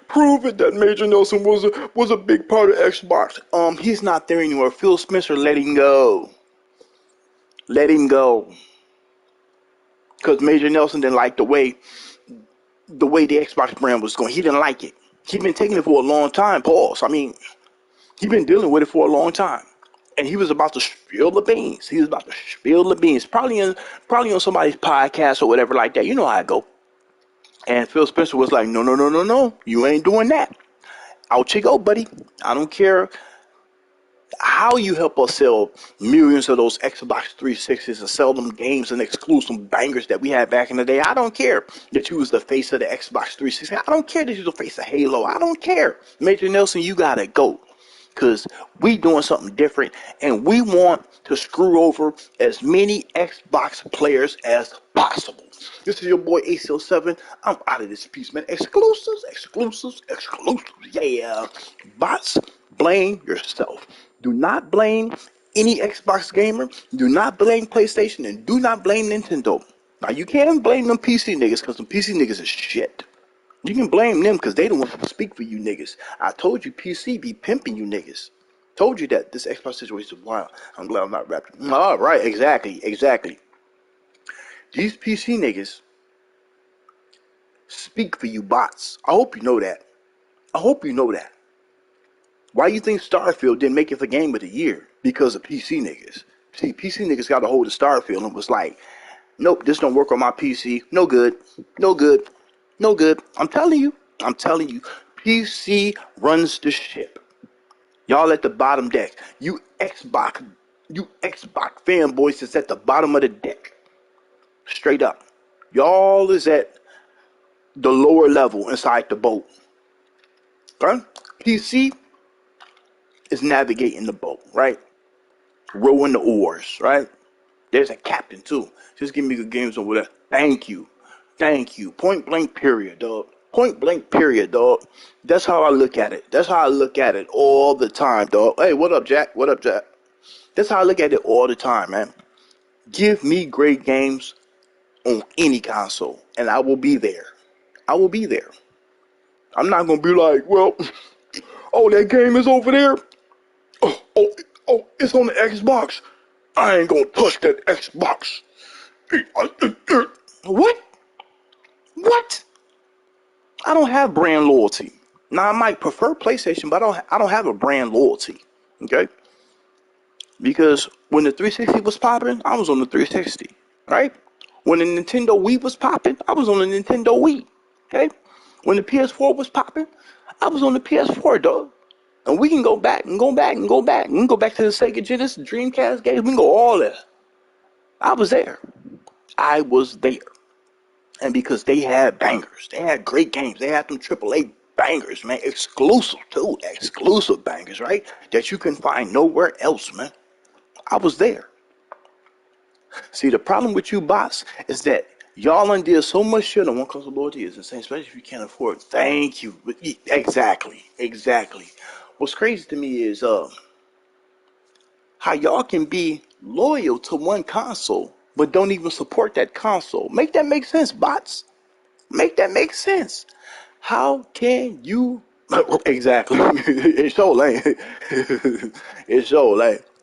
Prove it that Major Nelson was a big part of Xbox. He's not there anymore. Phil Spencer let him go. Let him go. Because Major Nelson didn't like the way the Xbox brand was going. He didn't like it. He'd been taking it for a long time. Pause. I mean, He's been dealing with it for a long time. And he was about to spill the beans. He was about to spill the beans. Probably on somebody's podcast or whatever like that. You know how I go. And Phil Spencer was like, no, no, no, no, no. You ain't doing that. Out you go, buddy. I don't care how you help us sell millions of those Xbox 360s and sell them games and exclusive bangers that we had back in the day. I don't care that you was the face of the Xbox 360. I don't care that you was the face of Halo. I don't care. Major Nelson, you gotta go. Because we doing something different and we want to screw over as many Xbox players as possible. This is your boy ACL7. I'm out of this piece, man. Exclusives, exclusives, exclusives. Yeah. Bots, blame yourself. Do not blame any Xbox gamer. Do not blame PlayStation and do not blame Nintendo. Now you can blame them PC niggas because them PC niggas is shit. You can blame them because they don't want to speak for you niggas. I told you PC be pimping you niggas. Told you that this Xbox situation is wild. I'm glad I'm not rapping. All right, exactly. These PC niggas speak for you bots. I hope you know that. Why you think Starfield didn't make it for Game of the Year? Because of PC niggas. See, PC niggas got a hold of Starfield and was like, nope, this don't work on my PC. No good. I'm telling you. PC runs the ship. Y'all at the bottom deck. You Xbox fanboys is at the bottom of the deck. Straight up. Y'all is at the lower level inside the boat. Okay? PC is navigating the boat, right? Rowing the oars, right? There's a captain too. Just give me good games over there. Thank you. Point blank period, dog. That's how I look at it. All the time, dog. Hey, what up, Jack? That's how I look at it all the time, man. Give me great games on any console, and I will be there. I'm not gonna be like, well, oh, that game is over there. Oh, it's on the Xbox. I ain't gonna touch that Xbox. What? I don't have brand loyalty. Now I might prefer PlayStation, but I don't have a brand loyalty. Okay? Because when the 360 was popping, I was on the 360. Right? When the Nintendo Wii was popping, I was on the Nintendo Wii. Okay? When the PS4 was popping, I was on the PS4, dog. And we can go back. We can go back to the Sega Genesis, Dreamcast games. We can go all there. I was there. And because they had bangers, they had great games, they had them AAA bangers, man, exclusive bangers, right? That you can find nowhere else, man. I was there. See, the problem with you bots is that y'all undid so much shit on one console loyalty is insane, especially if you can't afford it. Thank you. Exactly. What's crazy to me is how y'all can be loyal to one console but don't even support that console. Make that make sense, bots. Make that make sense. How can you exactly? It's so lame.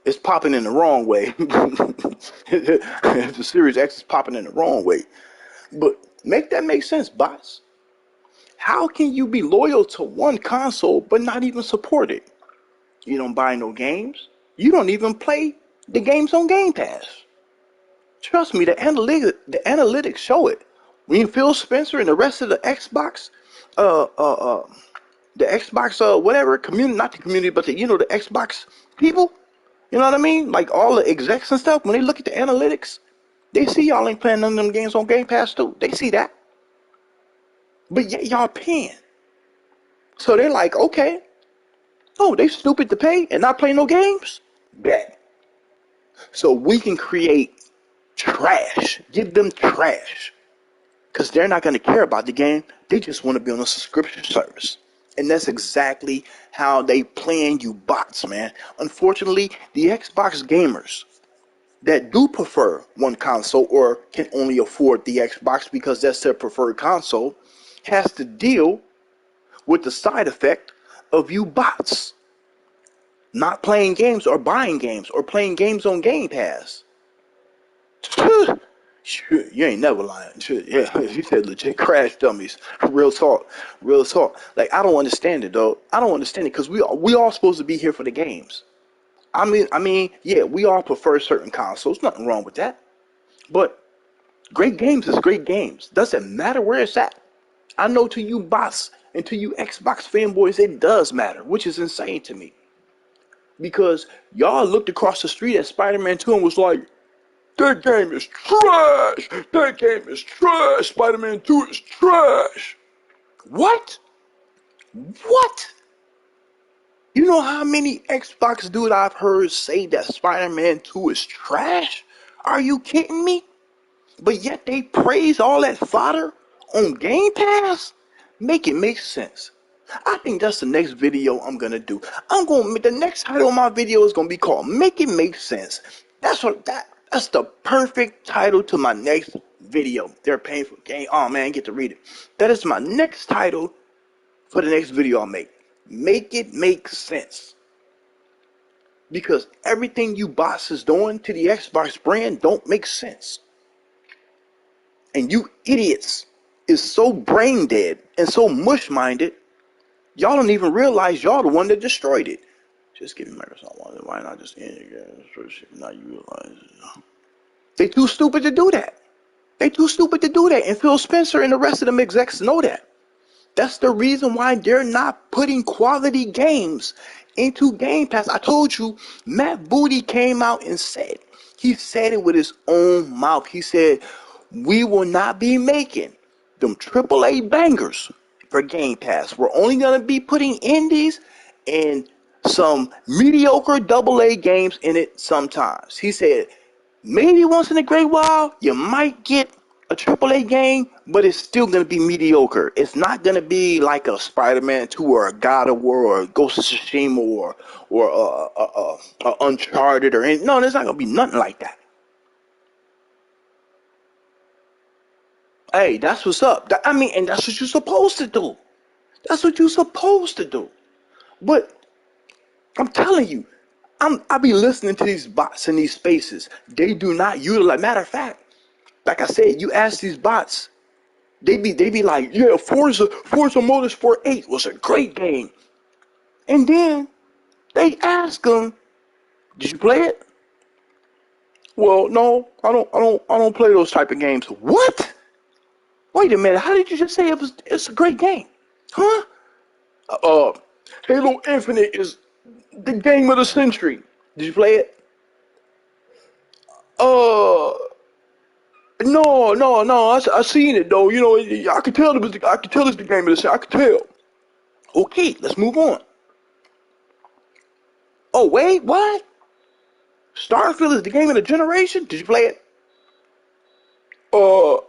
It's popping in the wrong way. The Series X is popping in the wrong way. But make that make sense, bots. How can you be loyal to one console but not even support it? You don't buy no games. You don't even play the games on Game Pass. Trust me, the analytics show it. When Phil Spencer and the rest of the Xbox, whatever community, not the community, but the Xbox people, you know what I mean? Like all the execs and stuff. When they look at the analytics, they see y'all ain't playing none of them games on Game Pass too. They see that, but yet y'all paying. So they're like, okay, oh, they stupid to pay and not play no games. Bet. So we can create trash. Give them trash. Because they're not going to care about the game. They just want to be on a subscription service. And that's exactly how they playing you bots, man. Unfortunately, the Xbox gamers that do prefer one console or can only afford the Xbox because that's their preferred console has to deal with the side effect of you bots not playing games or buying games or playing games on Game Pass. Shit, you ain't never lying. Shit, yeah, you said legit crash dummies. Real talk, real talk. Like I don't understand it though. I don't understand it because we all supposed to be here for the games. Yeah, we all prefer certain consoles. Nothing wrong with that. But great games is great games. Doesn't matter where it's at. I know to you bots and to you Xbox fanboys, it does matter, which is insane to me. Because y'all looked across the street at Spider-Man 2 and was like, that game is trash! That game is trash! Spider-Man 2 is trash! What? What? You know how many Xbox dudes I've heard say that Spider-Man 2 is trash? Are you kidding me? But yet they praise all that fodder on Game Pass? Make it make sense. I think that's the next video I'm gonna do. The next title of my video is gonna be called Make It Make Sense. That's the perfect title to my next video. They're paying for game. Oh man, I get to read it. That is my next title for the next video I'll make. Make it make sense. Because everything you bots is doing to the Xbox brand don't make sense. And you idiots is so brain dead and so mush-minded, y'all don't even realize y'all the one that destroyed it. Just give me Microsoft One. Why not just end it? Not utilize it. They too stupid to do that. They too stupid to do that. And Phil Spencer and the rest of them execs know that. That's the reason why they're not putting quality games into Game Pass. I told you, Matt Booty came out and he said it with his own mouth. He said, we will not be making them AAA bangers for Game Pass. We're only going to be putting indies and some mediocre AA games in it sometimes. He said, maybe once in a great while, you might get a AAA game, but it's still going to be mediocre. It's not going to be like a Spider-Man 2 or a God of War or a Ghost of Tsushima or Uncharted or anything. No, there's not going to be nothing like that. Hey, that's what's up. And that's what you're supposed to do. That's what you're supposed to do. But I'm telling you, I be listening to these bots in these spaces. They do not utilize. Matter of fact, like I said, you ask these bots, they be like, yeah, Forza Motorsport 8 was a great game. And then they ask them, did you play it? Well, no, I don't play those type of games. What? Wait a minute, how did you just say it's a great game? Huh? Halo Infinite is the game of the century. Did you play it? No. I seen it though. You know, I could tell it's the game of the century. I could tell. Okay, let's move on. Oh wait, what? Starfield is the game of the generation? Did you play it? No.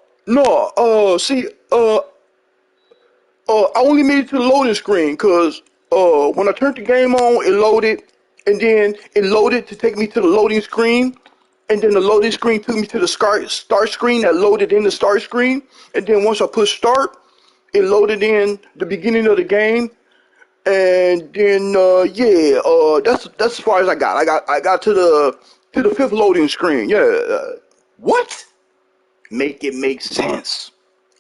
I only made it to the loading screen because when I turned the game on, it loaded, and then it loaded to take me to the loading screen, and then the loading screen took me to the start screen that loaded in the start screen, and then once I pushed start, it loaded in the beginning of the game, and then that's as far as I got. I got to the fifth loading screen. Yeah. What? Make it make sense.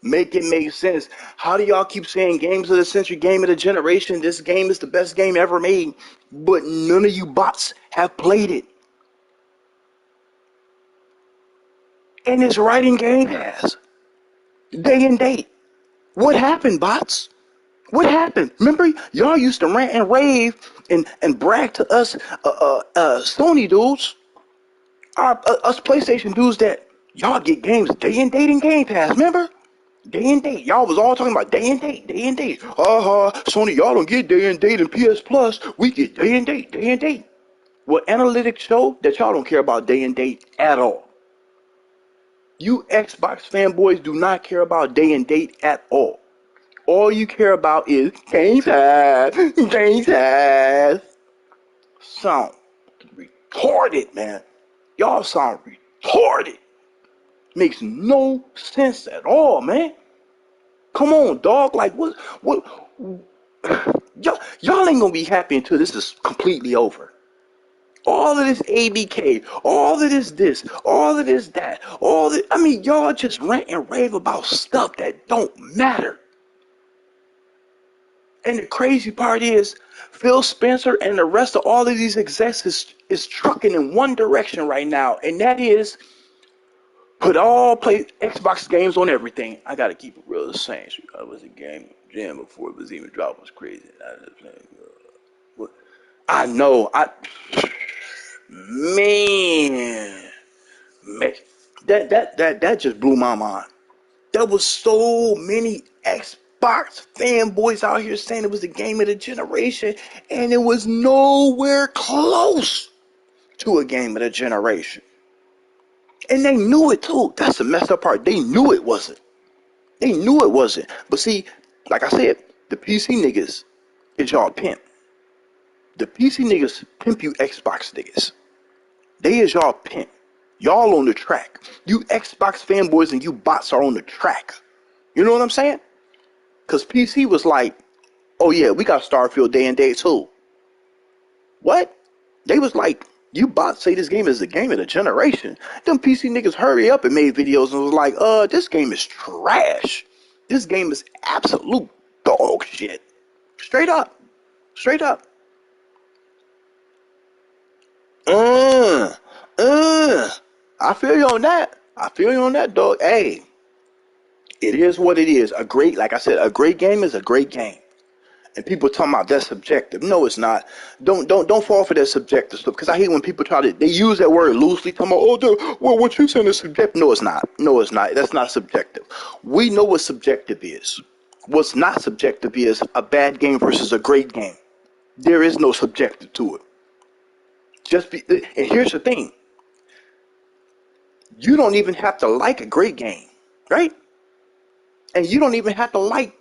Make it make sense. How do y'all keep saying games of the century, game of the generation? This game is the best game ever made, but none of you bots have played it. And it's right in Game Pass, day and date. What happened, bots? What happened? Remember, y'all used to rant and rave and brag to us, Sony dudes, us PlayStation dudes, that y'all get games day and date in Game Pass. Remember? Day and date. Y'all was all talking about day and date, day and date. Sony, y'all don't get day and date in PS Plus. We get day and date, day and date. Well, analytics show that y'all don't care about day and date at all. You Xbox fanboys do not care about day and date at all. All you care about is Game Pass, Game Pass. Sound retarded, man. Y'all sound retarded. Makes no sense at all, man. Come on, dog. Like, what? Y'all ain't gonna be happy until this is completely over. All of this ABK, all of this, all of this that, I mean, y'all just rant and rave about stuff that don't matter. And the crazy part is, Phil Spencer and the rest of all of these execs is trucking in one direction right now, and that is put all play Xbox games on everything. I gotta keep it real. The Saints, I was a game jam before it was even dropped. Was crazy. I know. Man, man, that just blew my mind. There was so many Xbox fanboys out here saying it was the game of the generation, and it was nowhere close to a game of the generation. And they knew it too. That's the messed up part. They knew it wasn't. They knew it wasn't. But see, like I said, the PC niggas is y'all pimp. The PC niggas pimp you Xbox niggas. They is y'all pimp. Y'all on the track. You Xbox fanboys and you bots are on the track. You know what I'm saying? Because PC was like, oh yeah, we got Starfield day and day too. What? They was like, you bots say this game is the game of the generation. Them PC niggas hurry up and made videos and was like, this game is trash. This game is absolute dog shit. Straight up. Straight up. I feel you on that. I feel you on that, dog. Hey, it is what it is. Like I said, a great game is a great game. And people talking about that's subjective. No, it's not. Don't fall for that subjective stuff. Because I hate when people they use that word loosely. Talking about, what you saying is subjective. No, it's not. No, it's not. That's not subjective. We know what subjective is. What's not subjective is a bad game versus a great game. There is no subjective to it. And here's the thing. You don't even have to like a great game, right? And you don't even have to like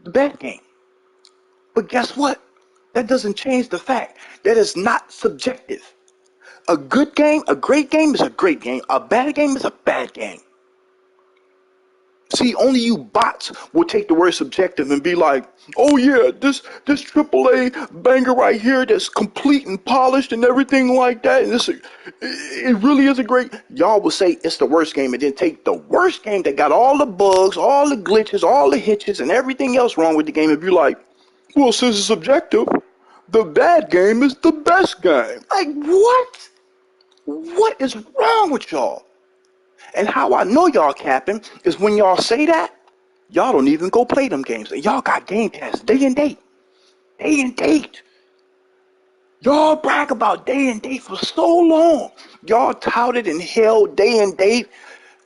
the bad game. But guess what? That doesn't change the fact that it's not subjective. A good game, a great game is a great game. A bad game is a bad game. See, only you bots will take the word subjective and be like, oh yeah, this AAA banger right here that's complete and polished and everything like that, and it really is a great. Y'all will say it's the worst game and then take the worst game that got all the bugs, all the glitches, all the hitches, and everything else wrong with the game and be like, well, since it's subjective, the bad game is the best game. Like, what? What is wrong with y'all? And how I know y'all capping is when y'all say that, y'all don't even go play them games. Y'all got Game Pass day and date. Day and date. Y'all brag about day and date for so long. Y'all touted and held day and date,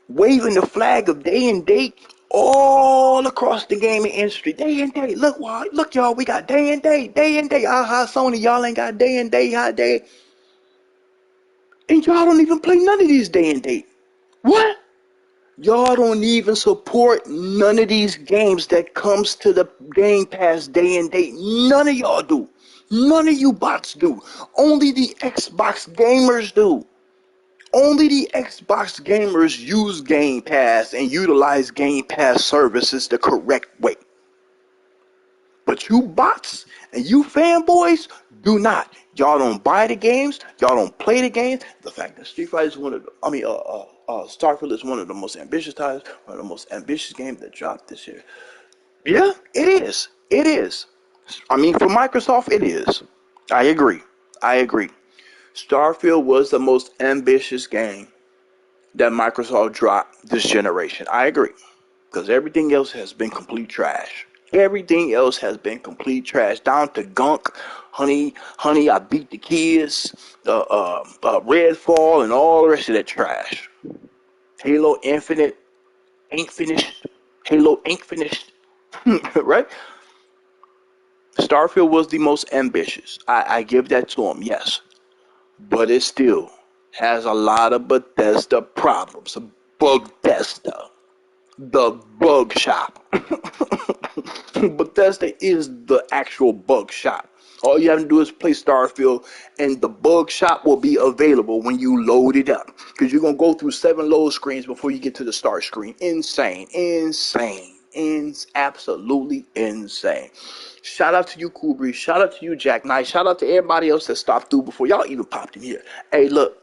waving the flag of day and date all across the gaming industry. Day and date. Look, y'all, we got day and date. Day and date. Aha, Sony, y'all ain't got day and date. High day. And y'all don't even play none of these day and date. What? Y'all don't even support none of these games that comes to the Game Pass day and date. None of y'all do. None of you bots do. Only the Xbox gamers do. Only the Xbox gamers use Game Pass and utilize Game Pass services the correct way. But you bots and you fanboys do not. Y'all don't buy the games. Y'all don't play the games. The fact that Street Fighter is Starfield is one of the most ambitious titles, one of the most ambitious games that dropped this year. Yeah, it is. It is. I mean, for Microsoft, it is. I agree. Starfield was the most ambitious game that Microsoft dropped this generation. I agree. Because everything else has been complete trash. Everything else has been complete trash. Down to gunk, honey, I beat the kids, Redfall, and all the rest of that trash. Halo Infinite ain't finished. Halo ain't finished. Right? Starfield was the most ambitious. I give that to him, yes. But it still has a lot of Bethesda problems. Bethesda. The bug shop. Bethesda is the actual bug shop. All you have to do is play Starfield and the bug shop will be available when you load it up. Because you're going to go through 7 load screens before you get to the start screen. Insane. absolutely insane. Shout out to you, Cool Breeze. Shout out to you, Jack Knight. Shout out to everybody else that stopped through before y'all even popped in here. Hey, look,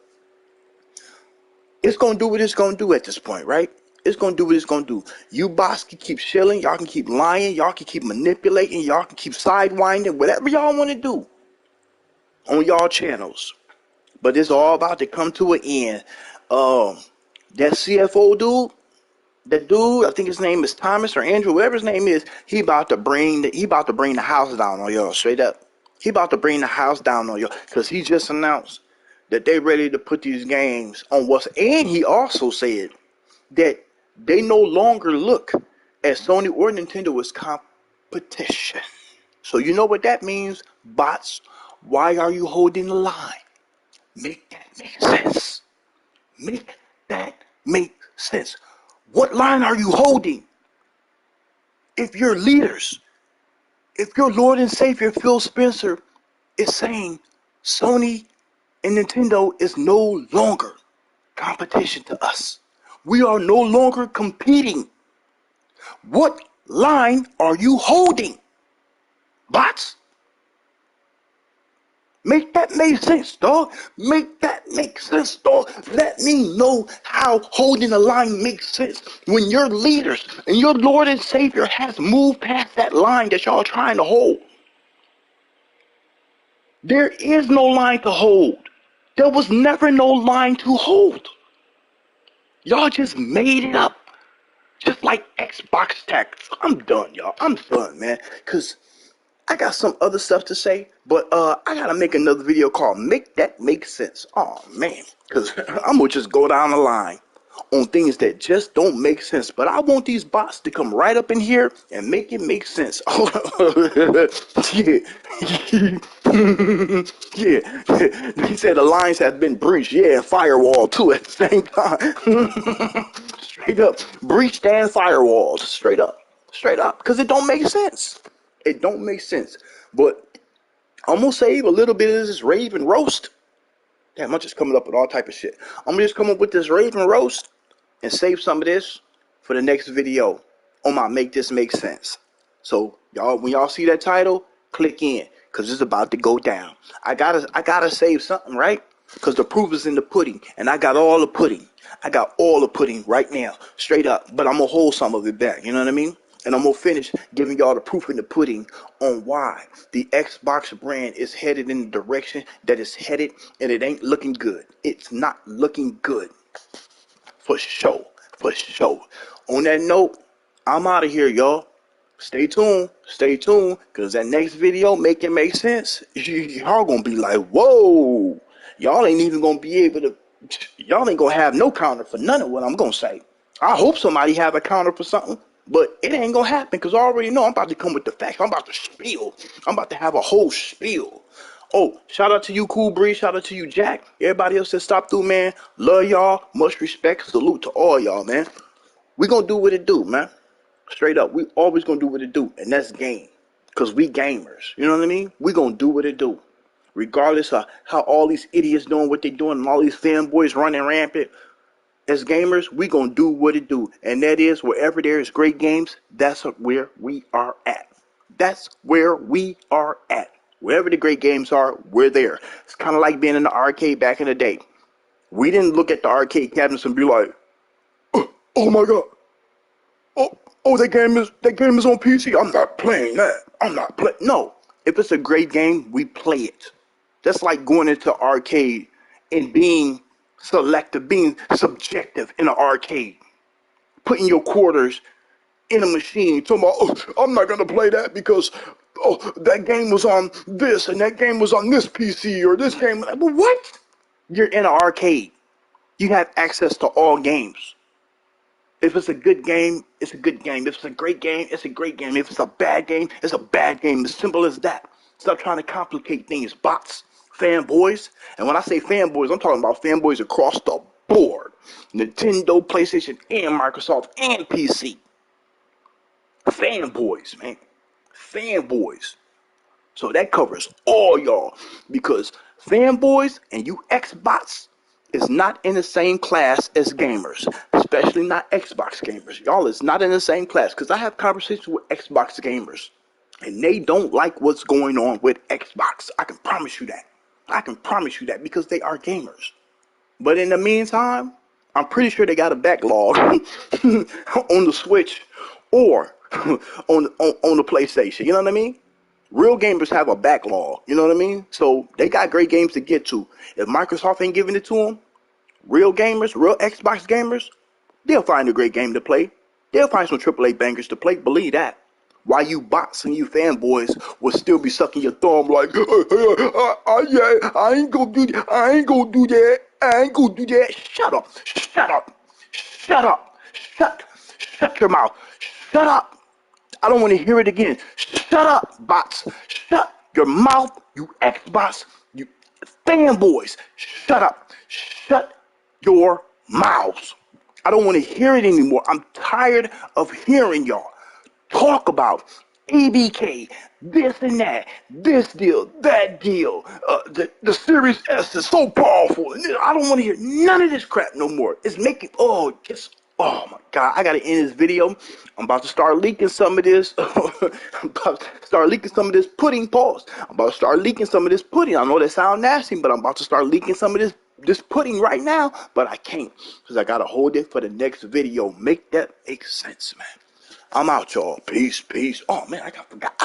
it's gonna do what it's gonna do at this point, right? It's gonna do what it's gonna do. You bots can keep shilling, y'all can keep lying, y'all can keep manipulating, y'all can keep sidewinding, whatever y'all want to do on y'all channels. But it's all about to come to an end. That CFO dude, I think his name is Thomas or Andrew, whatever his name is, he about to bring the house down on y'all, straight up. He about to bring the house down on y'all because he just announced that they ready to put these games on what's, and he also said that they no longer look at Sony or Nintendo as competition. So you know what that means, bots. Why are you holding the line? Make that make sense. Make that make sense. What line are you holding? If your leaders, if your Lord and Savior Phil Spencer is saying Sony and Nintendo is no longer competition to us, we are no longer competing, what line are you holding, bots? Make that make sense, dog. Make that make sense, dog. Let me know how holding the line makes sense when your leaders and your Lord and Savior has moved past that line that y'all trying to hold. There is no line to hold. There was never no line to hold. Y'all just made it up. Just like Xbox tax. I'm done, y'all. I'm done, man. Because I got some other stuff to say, but I gotta make another video called Make That Make Sense. Oh man, because I'm gonna just go down the line on things that just don't make sense. But I want these bots to come right up in here and make it make sense. Yeah. Yeah. He said the lines have been breached. Yeah, and firewall too at the same time. Straight up. Breached and firewalls. Straight up. Straight up. Because it don't make sense. It don't make sense. But I'm going to save a little bit of this rave and roast. Damn, I'm just coming up with all type of shit. I'm going to just come up with this rave and roast and save some of this for the next video on my Make This Make Sense. So y'all, when y'all see that title, click in because it's about to go down. I gotta save something, right? Because the proof is in the pudding, and I got all the pudding. I got all the pudding right now, straight up. But I'm gonna hold some of it back. You know what I mean? And I'm gonna finish giving y'all the proof in the pudding on why the Xbox brand is headed in the direction that it's headed, and it ain't looking good. It's not looking good. For sure. For sure. On that note, I'm out of here, y'all. Stay tuned. Stay tuned. Because that next video, make it make sense. Y'all gonna be like, whoa. Y'all ain't even gonna be able to. Y'all ain't gonna have no counter for none of what I'm gonna say. I hope somebody have a counter for something. But it ain't gonna happen because I already know I'm about to come with the facts. I'm about to spiel. I'm about to have a whole spiel. Oh, shout out to you, Cool Breeze. Shout out to you, Jack. Everybody else that stopped through, man. Love y'all. Much respect. Salute to all y'all, man. We gonna do what it do, man. Straight up. We always gonna do what it do. And that's game. Because we gamers. You know what I mean? We gonna do what it do. Regardless of how all these idiots doing what they doing and all these fanboys running rampant. As gamers, we gonna do what it do. And that is wherever there is great games, that's where we are at. That's where we are at. Wherever the great games are, we're there. It's kind of like being in the arcade back in the day. We didn't look at the arcade cabinets and be like, oh my god, oh that game is on PC. I'm not playing that. I'm not playing. No, if it's a great game, we play it. That's like going into arcade and being selective, being subjective in an arcade, putting your quarters in a machine, talking about, oh, I'm not gonna play that because that game was on this and that game was on this PC or this game. But what? You're in an arcade. You have access to all games. If it's a good game, it's a good game. If it's a great game, it's a great game. If it's a bad game, it's a bad game. As simple as that. Stop trying to complicate things, bots, fanboys. And when I say fanboys, I'm talking about fanboys across the board. Nintendo, PlayStation, and Microsoft, and PC. Fanboys, man. Fanboys. So that covers all y'all. Because fanboys and you Xbots is not in the same class as gamers. especially not Xbox gamers. Y'all is not in the same class because I have conversations with Xbox gamers and they don't like what's going on with Xbox. I can promise you that. I can promise you that because they are gamers. But in the meantime, I'm pretty sure they got a backlog on the Switch or on the PlayStation. You know what I mean? Real gamers have a backlog. You know what I mean? So they got great games to get to. If Microsoft ain't giving it to them, real gamers, real Xbox gamers, they'll find a great game to play. They'll find some AAA bangers to play. Believe that. Why you bots and you fanboys will still be sucking your thumb like, yeah, I ain't gonna do that. I ain't gonna do that. I ain't gonna do that. Shut up. Shut up. Shut up. Shut your mouth. Shut up. I don't want to hear it again. Shut up, bots. Shut your mouth, you Xbox, you fanboys. Shut up. Shut your mouths. I don't want to hear it anymore. I'm tired of hearing y'all talk about ABK, this and that, this deal, that deal. The Series S is so powerful. I don't want to hear none of this crap no more. It's making, oh my God, I got to end this video. I'm about to start leaking some of this. I'm about to start leaking some of this pudding. Pause. I'm about to start leaking some of this pudding. I know that sounds nasty, but I'm about to start leaking some of this pudding right now, but I can't because I got to hold it for the next video. Make that make sense, man. I'm out, y'all. Peace, peace. Oh, man, I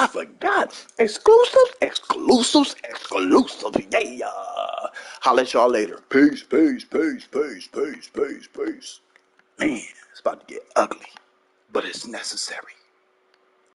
forgot. Exclusives. Yeah. Holla at y'all later. Peace. Man, it's about to get ugly, but it's necessary.